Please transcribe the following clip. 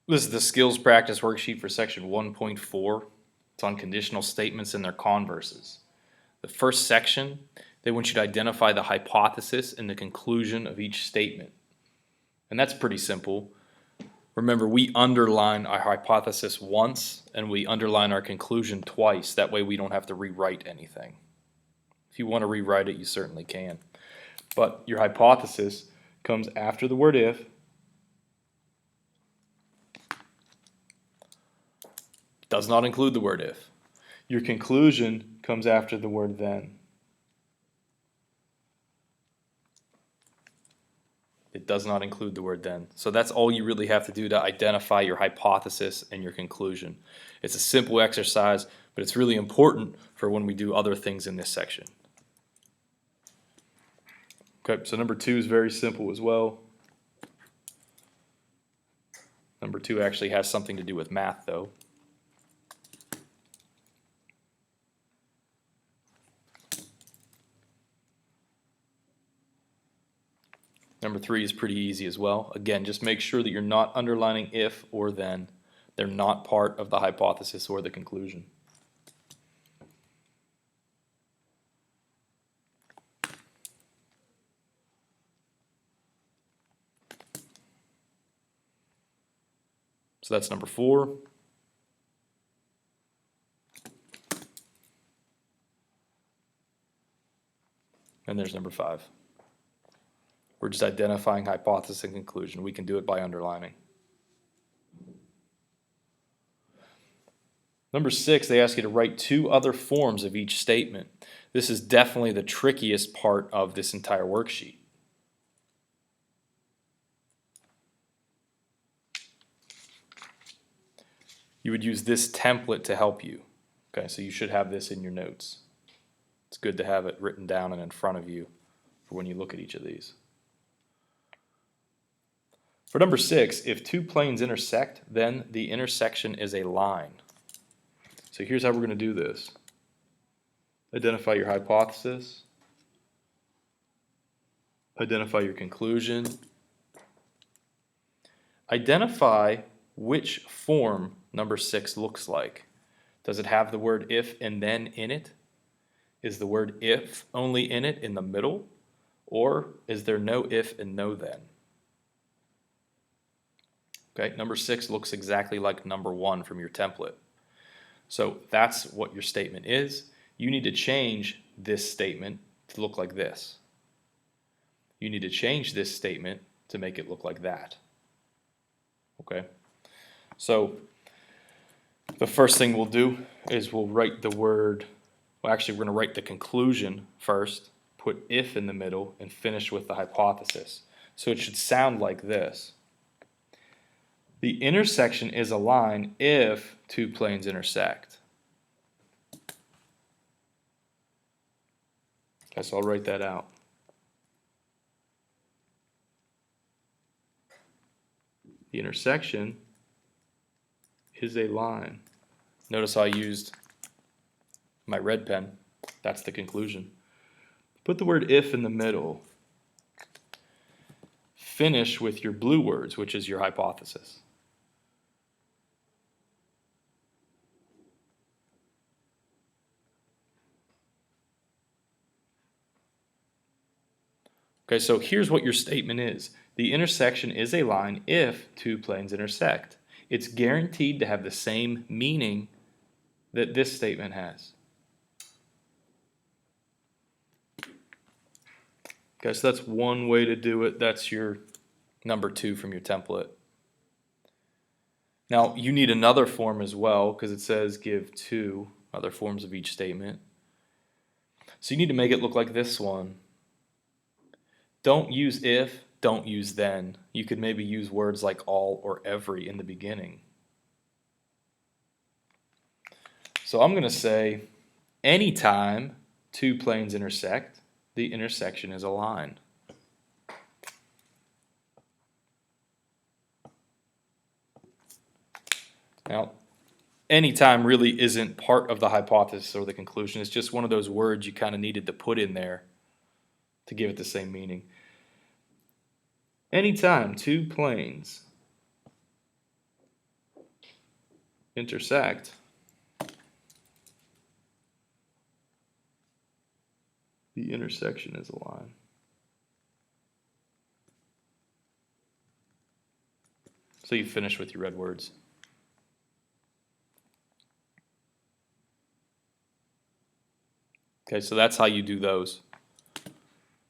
This is the skills practice worksheet for section 1.4. It's on conditional statements and their converses. The first section, they want you to identify the hypothesis and the conclusion of each statement. And that's pretty simple. Remember, we underline our hypothesis once and we underline our conclusion twice. That way we don't have to rewrite anything. If you want to rewrite it, you certainly can. But your hypothesis comes after the word if. Does not include the word if. Your conclusion comes after the word then. It does not include the word then. So that's all you really have to do to identify your hypothesis and your conclusion. It's a simple exercise, but it's really important for when we do other things in this section. Okay, so number 2 is very simple as well. Number 2 actually has something to do with math though. Number 3 is pretty easy as well. Again, just make sure that you're not underlining if or then. They're not part of the hypothesis or the conclusion. So that's number 4. And there's number 5. We're just identifying hypothesis and conclusion. We can do it by underlining. Number 6, they ask you to write 2 other forms of each statement. This is definitely the trickiest part of this entire worksheet. You would use this template to help you. Okay, so you should have this in your notes. It's good to have it written down and in front of you for when you look at each of these. For number 6, if 2 planes intersect, then the intersection is a line. So here's how we're going to do this. Identify your hypothesis. Identify your conclusion. Identify which form number 6 looks like. Does it have the word if and then in it? Is the word if only in it in the middle? Or is there no if and no then? Okay, number 6 looks exactly like number 1 from your template. So that's what your statement is. You need to change this statement to look like this. You need to change this statement to make it look like that. Okay, so the first thing we'll do is we'll write the word, well actually we're going to write the conclusion first, put if in the middle, and finish with the hypothesis. So it should sound like this. The intersection is a line if 2 planes intersect. Okay, so I'll write that out. The intersection is a line. Notice I used my red pen. That's the conclusion. Put the word if in the middle. Finish with your blue words, which is your hypothesis. Okay, so here's what your statement is. The intersection is a line if 2 planes intersect. It's guaranteed to have the same meaning that this statement has. Okay, so that's one way to do it. That's your number 2 from your template. Now, you need another form as well because it says give 2 other forms of each statement. So you need to make it look like this one. Don't use if, don't use then. You could maybe use words like all or every in the beginning. So I'm going to say anytime 2 planes intersect, the intersection is a line. Now, anytime really isn't part of the hypothesis or the conclusion. It's just one of those words you kind of needed to put in there to give it the same meaning. Anytime 2 planes intersect the intersection is a line. So you finish with your red words. Okay, so that's how you do those.